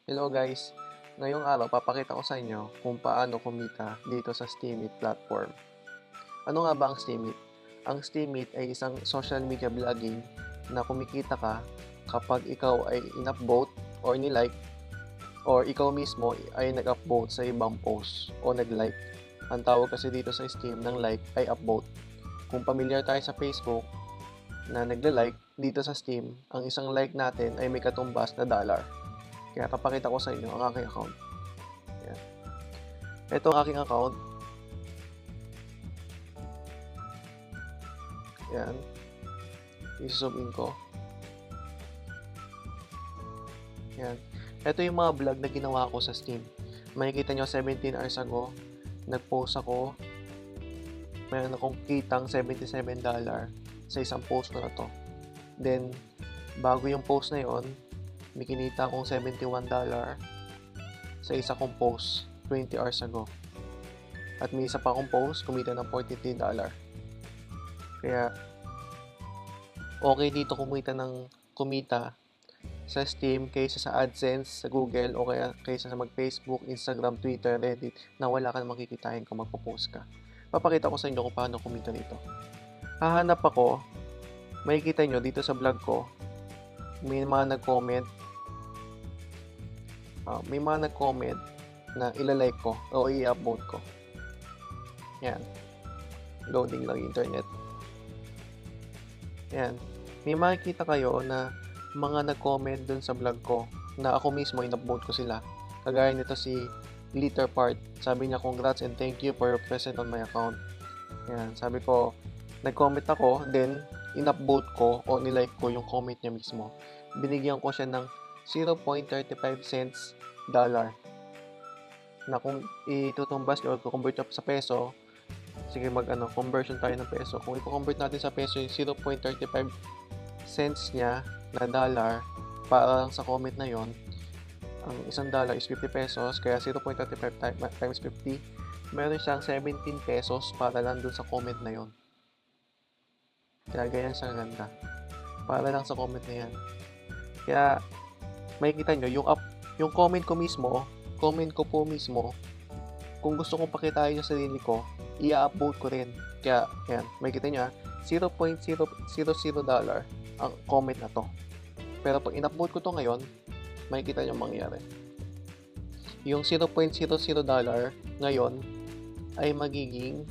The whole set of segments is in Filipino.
Hello guys! Ngayong araw papakita ko sa inyo kung paano kumita dito sa Steemit platform. Ano nga ba ang Steemit? Ang Steemit ay isang social media blogging na kumikita ka kapag ikaw ay in-upvote or ni-like or ikaw mismo ay nag-upvote sa ibang post o nag-like. Ang tawag kasi dito sa Steam ng like ay upvote. Kung familiar tayo sa Facebook na nagla-like, dito sa Steam, ang isang like natin ay may katumbas na dollar. Kaya papakita ko sa inyo ang aking account. Yan. Ito ang aking account. Yan. I-zoom in ko. Yan. Ito yung mga vlog na ginawa ko sa Steam. Makikita nyo 17 hours ago, nag-post ako. Mayroon akong kitang $77 sa isang post na to. Then, bago yung post na yon, may kinita akong $71 sa isa kong post 20 hours ago. At may isa pa akong post, kumita ng $43. Kaya, okay dito kumita sa Steam kaysa sa AdSense, sa Google, o kaya kaysa sa mag-Facebook, Instagram, Twitter, Reddit, na wala ka na makikitain kung magpo-post ka. Papakita ko sa inyo kung paano kumita dito. Hahanap ako, makikita nyo dito sa vlog ko, may mga nag-comment, na ilalike ko o i-upvote ko. Yan. Loading lang internet. Yan. May makikita kayo na mga nag-comment dun sa vlog ko na ako mismo in-upvote ko sila. Kagaya nito si Litter Part. Sabi niya, congrats and thank you for your presence on my account. Yan. Sabi ko, nag-comment ako, then in-upvote ko o nilike ko yung comment niya mismo. Binigyan ko siya ng 0.35 cents dollar na kung itutumbas nyo o convert nyo sa peso, sige conversion tayo ng peso. Kung i-convert natin sa peso yung 0.35 cents niya na dollar para lang sa comment na yon, ang isang dollar is 50 pesos, kaya 0.35 times 50, meron siyang 17 pesos para lang dun sa comment na yon. Kaya ganyan siya ganda. Para lang sa comment na yan. Kaya makikita nyo, yung comment ko po mismo, kung gusto kong pakitain yung sarili ko, i-upvote ko rin. Kaya, yan, makikita nyo, $0.000 ang comment na to. Pero pag in-upvote ko to ngayon, makikita nyo mangyari. Yung $0.00 ngayon ay magiging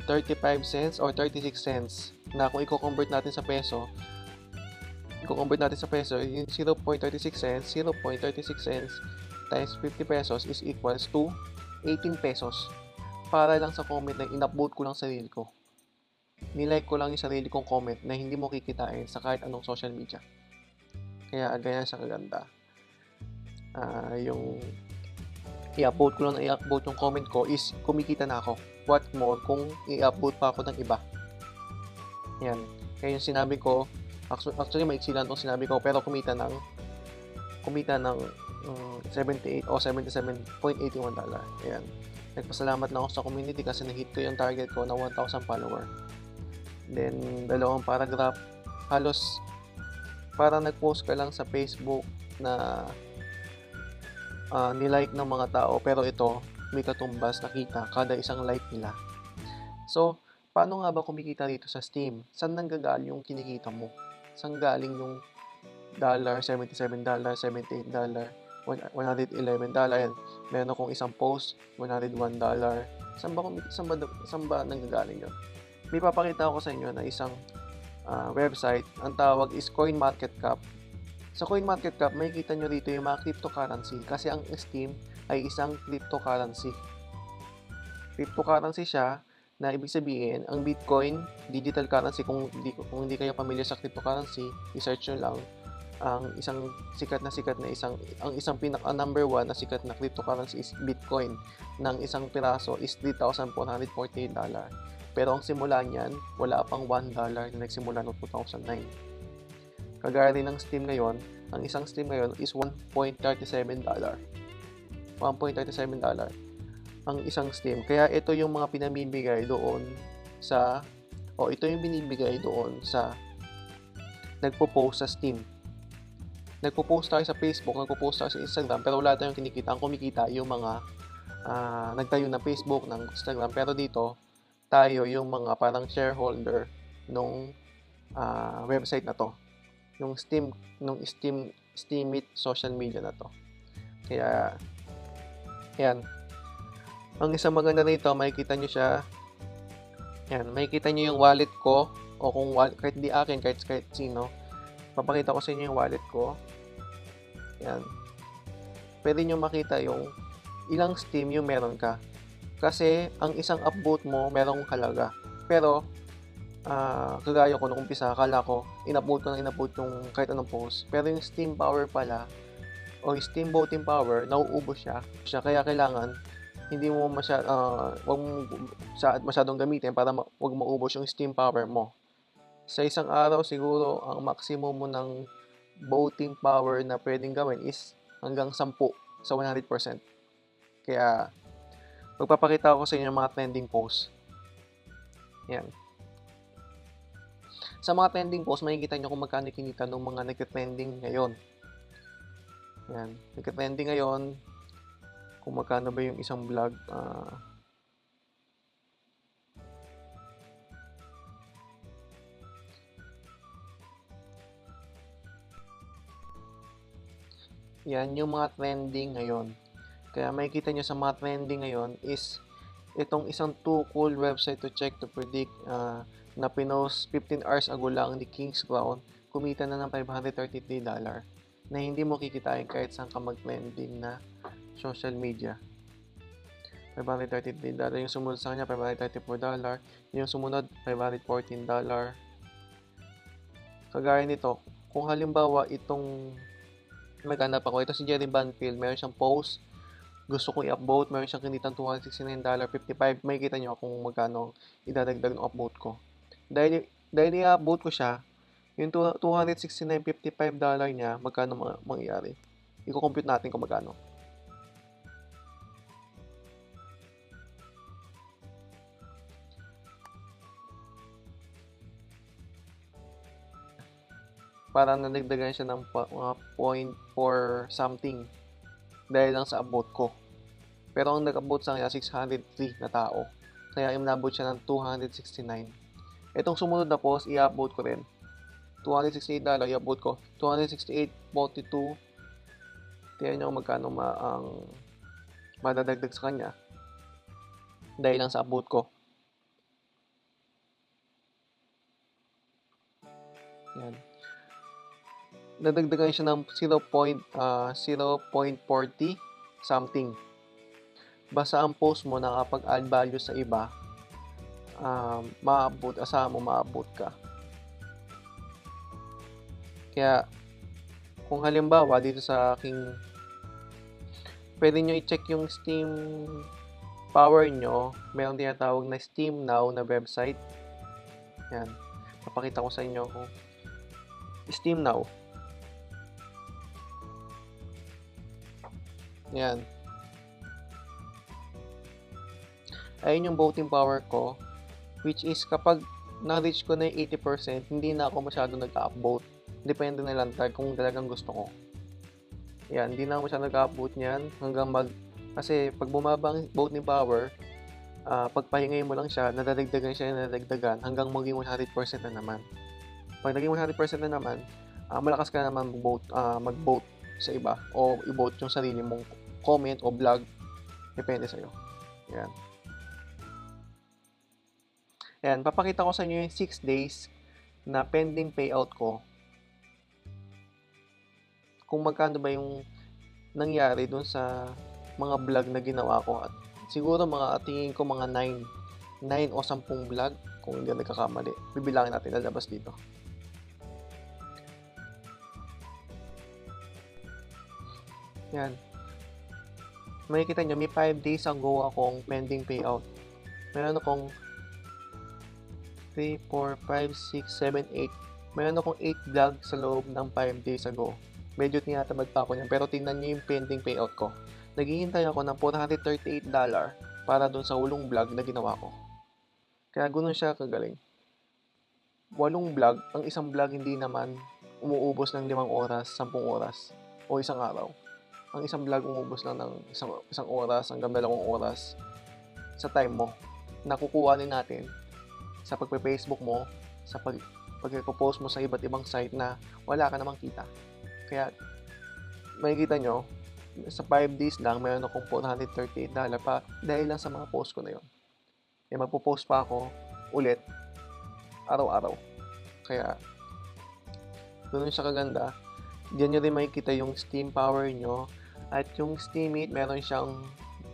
35 cents or 36 cents na kung i-convert natin sa peso, yung 0.36 cents times 50 pesos is equals to 18 pesos para lang sa comment na in-upvote ko lang sarili ko. Nilike ko lang yung sarili kong comment na hindi mo kikitain sa kahit anong social media. Kaya ganyan siya kaganda. Yung i-upvote ko lang na i-upvote yung comment ko is kumikita na ako. What more kung i-upvote pa ako ng iba. Yan. Kaya yung sinabi ko, actually maiksi lang itong sinabi ko, pero kumita ng 78 o $77.81. Ayan. Nagpasalamat na ako sa community kasi na-hit ko yung target ko na 1,000 follower. Then, dalawang paragraph. Halos para nag-post ka lang sa Facebook na nilike ng mga tao, pero ito may katumbas nakita kada isang like nila. So, paano nga ba kumikita dito sa Steam? Saan nanggagaling yung kinikita mo? Saan galing yung $77, $78, $111? Ayan, meron akong isang post, $101. Saan ba nanggagaling yun? May papakita ako sa inyo na isang website. Ang tawag is CoinMarketCap. Sa CoinMarketCap, makikita nyo dito yung mga cryptocurrency kasi ang Steam ay isang cryptocurrency. Cryptocurrency siya na ibig sabihin, ang Bitcoin, digital currency, kung hindi kayo familiar sa cryptocurrency, i-search nyo lang, ang isang pinaka number 1 na sikat na cryptocurrency is Bitcoin. Ng isang piraso is $3,448. Pero ang simula niyan, wala pang $1 na nagsimula noong 2009. Kagaya din ng Steam ngayon, ang isang Steam ngayon is $1.37. $1.37 ang isang Steam. Kaya ito yung mga pinamimigay doon sa ito yung binibigay doon sa nagpo-post sa Steam. nagpo-post tayo sa Facebook, nagpo-post tayo sa Instagram, pero wala tayong kinikita. Ang kumikita yung mga nagtayo ng Facebook, ng Instagram. Pero dito, tayo yung mga parang shareholder nung website na to. Steemit social media na to. Kaya, yan. Ang isang maganda rito, makikita nyo siya. Yan, makikita nyo yung wallet ko. O kung kahit di akin, kahit sino. Papakita ko sa inyo yung wallet ko. Yan. Pwede nyo makita yung ilang Steam yung meron ka. Kasi, ang isang upvote mo, merong halaga. Pero, kagaya ko nung umpisa, akala ko, in-upvote yung kahit anong post. Pero yung Steam power pala, o Steam voting power, nauubos siya. Kaya kailangan, hindi mo wag mo masyadong gamitin para wag maubos yung Steam power mo. Sa isang araw, siguro, ang maximum mo ng voting power na pwedeng gawin is hanggang 10 sa 100%. Kaya, magpapakita ako sa inyo ng mga trending posts. Yan. Sa mga trending posts, makikita nyo kung magkano kinita ng mga nagka-trending ngayon. Yan. Nagka-trending ngayon, kung magkano ba yung isang vlog. Yan yung mga trending ngayon. Kaya makikita nyo sa mga trending ngayon is itong isang too cool website to check to predict na pinost 15 hours ago lang ni King's Crown, kumita na ng $533 na hindi mo kikitain kahit saan ka mag-trending na social media. $533. Yung sumunod sa kanya, $534. Yung sumunod, $514. Kagaya nito, kung halimbawa itong maghanap ako, ito si Jerry Banfield, meron siyang post, gusto kong i-upvote, meron siyang kinitang $269.55, may kita nyo kung magkano idadagdag ng upvote ko. Dahil i-upvote ko siya, yung $269.55 niya, magkano mangyayari? I-compute natin kung magkano. Parang nadagdagan siya ng 0.4 something dahil lang sa upvote ko. Pero ang nag-upvote sa kanya, 603 na tao. Kaya inabot siya ng 269. Itong sumunod na post, i-upvote ko rin. $268, i-upvote ko. 268.42. Tingnan nyo magkano ang madadagdag sa kanya. Dahil lang sa upvote ko. Yan. Nadagdagan siya ng 0.40 something. Basta ang post mo nakapag-add value sa iba, maabot ka. Kaya, kung halimbawa dito sa aking, pwede nyo i-check yung Steam power nyo. Mayroong tinatawag na Steam Now na website. Yan. Papakita ko sa inyo kung Steam Now. Yan. Ayun yung voting power ko, which is kapag na-reach ko na yung 80%, hindi na ako masyado nag-upvote. Depende na lang kung talagang gusto ko. Yan, hindi na ako masyado nag-upvote niyan kasi pag bumaba ang voting power, pagpahingay mo lang siya, nadadagdagan hanggang maging 100% na naman. Pag naging 100% na naman, malakas ka naman mag-vote sa iba o i-vote yung sarili mong comment o vlog. Depende sa'yo. Yan. Yan, papakita ko sa inyo yung 6 days na pending payout ko. Kung magkano ba yung nangyari dun sa mga vlog na ginawa ko. At siguro tingin ko mga 9 o 10 vlog kung hindi nagkakamali. Bibilangin natin lalabas dito. Yan. Makikita nyo, may 5 days ago akong pending payout. Meron akong 3, 4, 5, 6, 7, 8. Meron akong 8 vlog sa loob ng 5 days ago. Medyo tinatamad pa ako niyan, pero tingnan nyo yung pending payout ko. Naghihintay ako ng $438 para dun sa 8 vlog na ginawa ko. Kaya ganoon siya kagaling. 8 vlog, ang isang vlog hindi naman umuubos ng 5 oras, 10 oras, o isang araw. Ang isang vlog umuubos lang ng isang oras hanggang 2 oras sa time mo. Nakukuhanin natin sa pagpe-Facebook mo, sa pagpo-post mo sa iba't ibang site na wala ka namang kita. Kaya makikita nyo, sa 5 days lang meron akong $438 pa dahil lang sa mga post ko na yon. Kaya magpo-post pa ako ulit araw-araw. Kaya gano'n siya kaganda. Diyan nyo rin makikita yung steam power nyo. At yung Steemit, meron siyang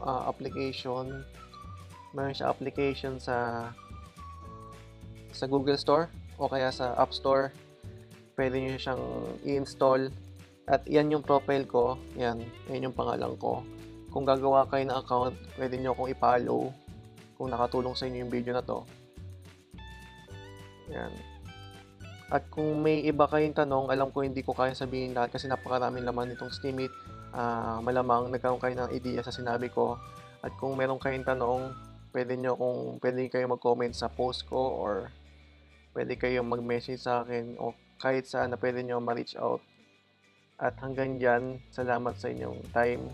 application. Meron siyang application sa Google Store o kaya sa App Store. Pwede nyo siyang i-install. At yan yung profile ko. Yan yung pangalan ko. Kung gagawa kayo ng account, pwede nyo akong i-follow kung nakatulong sa inyo yung video na to. Yan. At kung may iba kayong tanong, alam ko hindi ko kaya sabihin lahat kasi napakaraming laman nitong Steemit. Malamang nagkaroon kayo ng idea sa sinabi ko. At kung meron kayong tanong, pwede kayo mag-comment sa post ko or pwede kayong mag-message sa akin o kahit saan na pwede nyo ma-reach out. At hanggang dyan, salamat sa inyong time.